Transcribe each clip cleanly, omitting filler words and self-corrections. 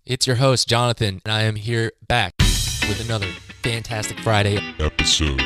It's your host, Jonathan, and I am here back with another fantastic Friday episode.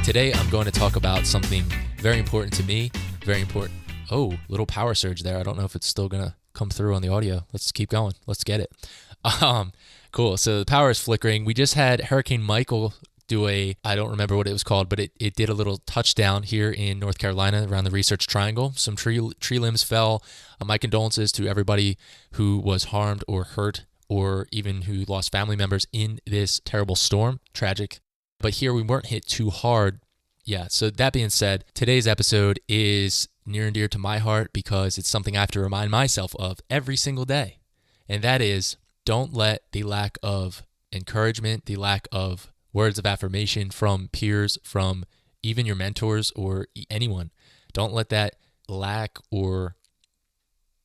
Today, I'm going to talk about something very important to me, very important. Oh, little power surge there. I don't know if it's still going to come through on the audio. Let's keep going. Let's get it. Cool. So the power is flickering. We just had Hurricane Michael do I don't remember what it was called, but it did a little touchdown here in North Carolina around the Research Triangle. Some tree limbs fell. My condolences to everybody who was harmed or hurt or even who lost family members in this terrible storm. Tragic. But here we weren't hit too hard. Yeah, so that being said, today's episode is near and dear to my heart because it's something I have to remind myself of every single day. And that is, don't let the lack of encouragement, the lack of words of affirmation from peers, from even your mentors or anyone, don't let that lack or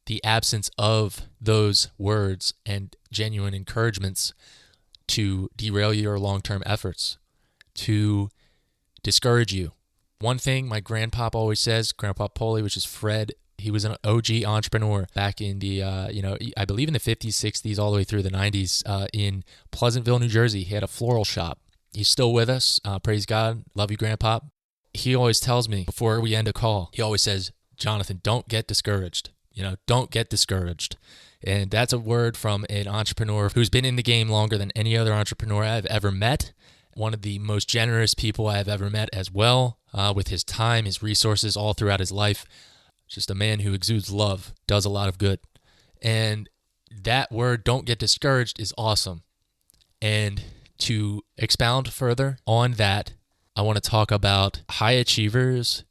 the absence of those words and genuine encouragements to derail your long-term efforts, to discourage you. One thing my grandpop always says, Grandpa Polly, which is Fred, he was an OG entrepreneur back in the, I believe in the 50s, 60s, all the way through the 90s in Pleasantville, New Jersey. He had a floral shop. He's still with us. Praise God. Love you, Grandpop. He always tells me before we end a call, he always says, Jonathan, don't get discouraged. Don't get discouraged. And that's a word from an entrepreneur who's been in the game longer than any other entrepreneur I've ever met. One of the most generous people I have ever met as well, with his time, his resources all throughout his life. Just a man who exudes love, does a lot of good. And that word, don't get discouraged, is awesome. And to expound further on that, I want to talk about high achievers,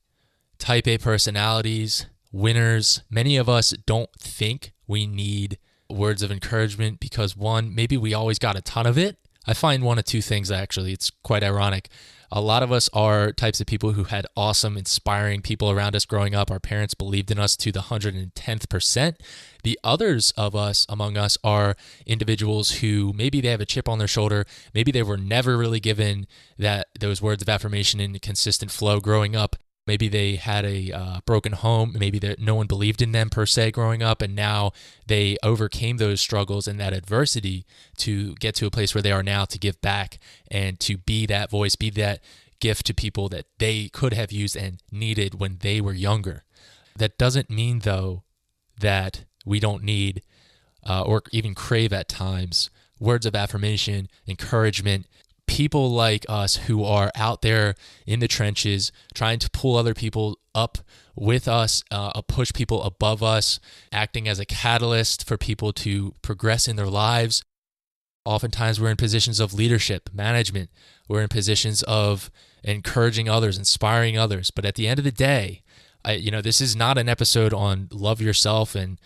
type A personalities, winners. Many of us don't think we need words of encouragement because, one, maybe we always got a ton of it. I find one of two things, actually. It's quite ironic. A lot of us are types of people who had awesome, inspiring people around us growing up. Our parents believed in us to the 110th percent. The others of us, among us, are individuals who maybe they have a chip on their shoulder. Maybe they were never really given those words of affirmation in a consistent flow growing up. Maybe they had a broken home. Maybe no one believed in them per se growing up, and now they overcame those struggles and that adversity to get to a place where they are now to give back and to be that voice, be that gift to people that they could have used and needed when they were younger. That doesn't mean, though, that we don't need or even crave at times words of affirmation, encouragement, people like us who are out there in the trenches trying to pull other people up with us, push people above us, acting as a catalyst for people to progress in their lives. Oftentimes we're in positions of leadership, management. We're in positions of encouraging others, inspiring others. But at the end of the day, this is not an episode on love yourself and,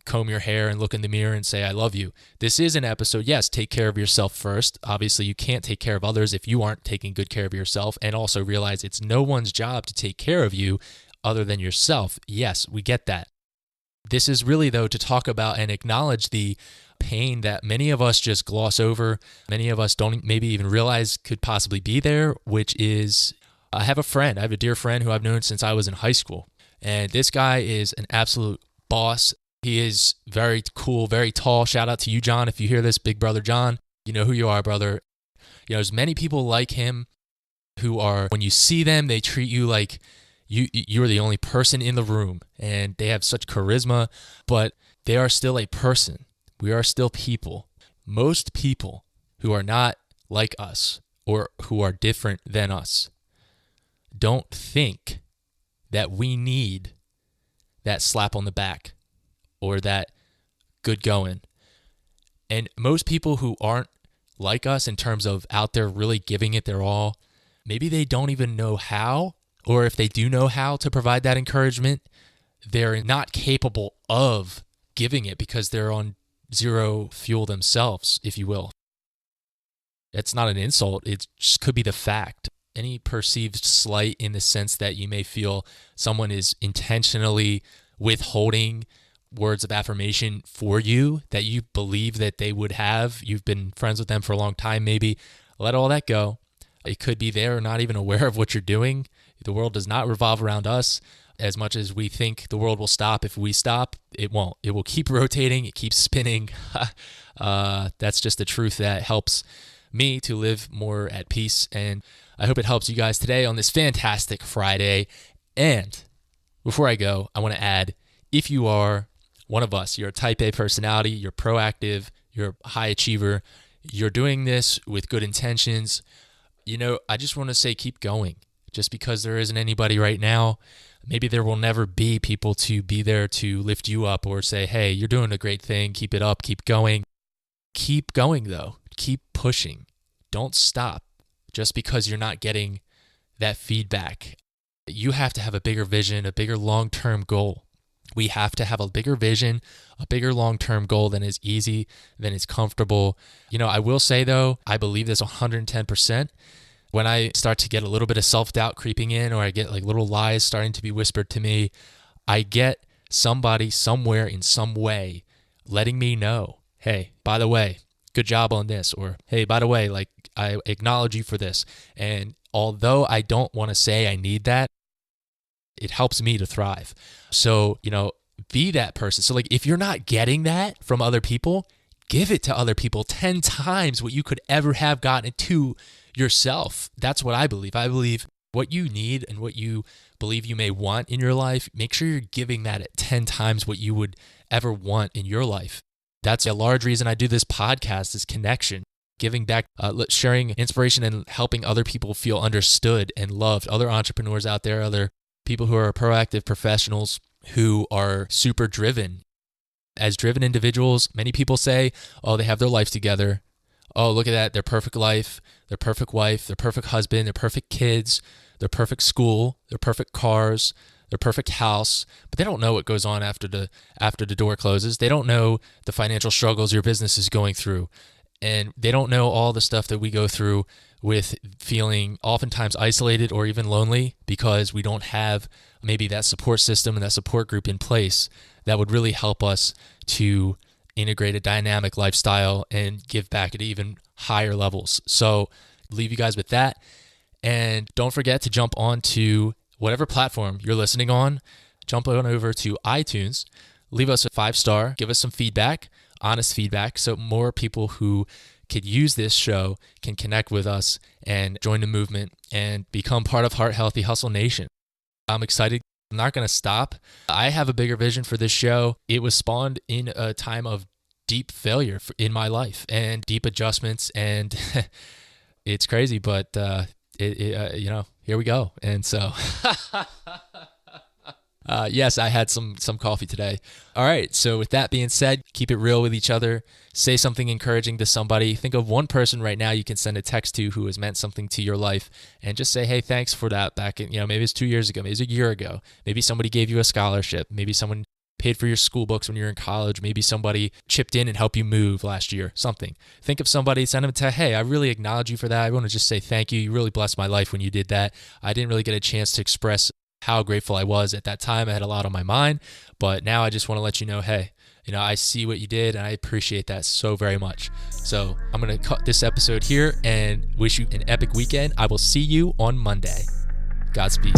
comb your hair and look in the mirror and say, I love you. This is an episode, yes, take care of yourself first. Obviously, you can't take care of others if you aren't taking good care of yourself, and also realize it's no one's job to take care of you other than yourself. Yes, we get that. This is really, though, to talk about and acknowledge the pain that many of us just gloss over, many of us don't maybe even realize could possibly be there, which is, I have a dear friend who I've known since I was in high school, and this guy is an absolute boss. He is very cool, very tall. Shout out to you, John, if you hear this, big brother John. You know who you are, brother. There's many people like him who are, when you see them, they treat you like you're the only person in the room, and they have such charisma, but they are still a person. We are still people. Most people who are not like us or who are different than us don't think that we need that slap on the back or that good going. And most people who aren't like us in terms of out there really giving it their all, maybe they don't even know how, or if they do know how to provide that encouragement, they're not capable of giving it because they're on zero fuel themselves, if you will. It's not an insult. It just could be the fact. Any perceived slight in the sense that you may feel someone is intentionally withholding words of affirmation for you that you believe that they would have. You've been friends with them for a long time, maybe. Let all that go. It could be they're not even aware of what you're doing. The world does not revolve around us. As much as we think the world will stop if we stop, it won't. It will keep rotating. It keeps spinning. That's just the truth that helps me to live more at peace. And I hope it helps you guys today on this fantastic Friday. And before I go, I want to add, if you are one of us, you're a type A personality, you're proactive, you're a high achiever, you're doing this with good intentions, I just want to say keep going. Just because there isn't anybody right now, maybe there will never be people to be there to lift you up or say, hey, you're doing a great thing. Keep it up. Keep going. Keep going, though. Keep pushing. Don't stop just because you're not getting that feedback. You have to have a bigger vision, a bigger long-term goal. We have to have a bigger vision, a bigger long-term goal than is easy, than is comfortable. I will say, though, I believe this 110%. When I start to get a little bit of self-doubt creeping in, or I get like little lies starting to be whispered to me, I get somebody somewhere in some way letting me know, hey, by the way, good job on this, or hey, by the way, like I acknowledge you for this. And although I don't want to say I need that, it helps me to thrive. So, be that person. So like if you're not getting that from other people, give it to other people 10 times what you could ever have gotten to yourself. That's what I believe. I believe what you need and what you believe you may want in your life, make sure you're giving that at 10 times what you would ever want in your life. That's a large reason I do this podcast, is connection, giving back, sharing inspiration and helping other people feel understood and loved. Other entrepreneurs out there, other people who are proactive professionals who are super driven. As driven individuals, many people say, oh, they have their life together. Oh, look at that, their perfect life, their perfect wife, their perfect husband, their perfect kids, their perfect school, their perfect cars, their perfect house. But they don't know what goes on after the door closes. They don't know the financial struggles your business is going through. And they don't know all the stuff that we go through with feeling oftentimes isolated or even lonely because we don't have maybe that support system and that support group in place that would really help us to integrate a dynamic lifestyle and give back at even higher levels. So leave you guys with that. And don't forget to jump on to whatever platform you're listening on. Jump on over to iTunes, leave us a 5-star, give us some feedback, honest feedback, so more people who could use this show can connect with us and join the movement and become part of Heart Healthy Hustle Nation. I'm excited. I'm not going to stop. I have a bigger vision for this show. It was spawned in a time of deep failure in my life and deep adjustments, and it's crazy, but here we go. And so yes, I had some coffee today. All right. So with that being said, keep it real with each other. Say something encouraging to somebody. Think of one person right now you can send a text to who has meant something to your life, and just say, hey, thanks for that back in, maybe it's 2 years ago, maybe it's a year ago. Maybe somebody gave you a scholarship. Maybe someone paid for your school books when you were in college. Maybe somebody chipped in and helped you move last year, something. Think of somebody, send them a text, hey, I really acknowledge you for that. I want to just say thank you. You really blessed my life when you did that. I didn't really get a chance to express how grateful I was at that time. I had a lot on my mind, but now I just want to let you know, hey, I see what you did and I appreciate that so very much. So I'm going to cut this episode here and wish you an epic weekend. I will see you on Monday. Godspeed.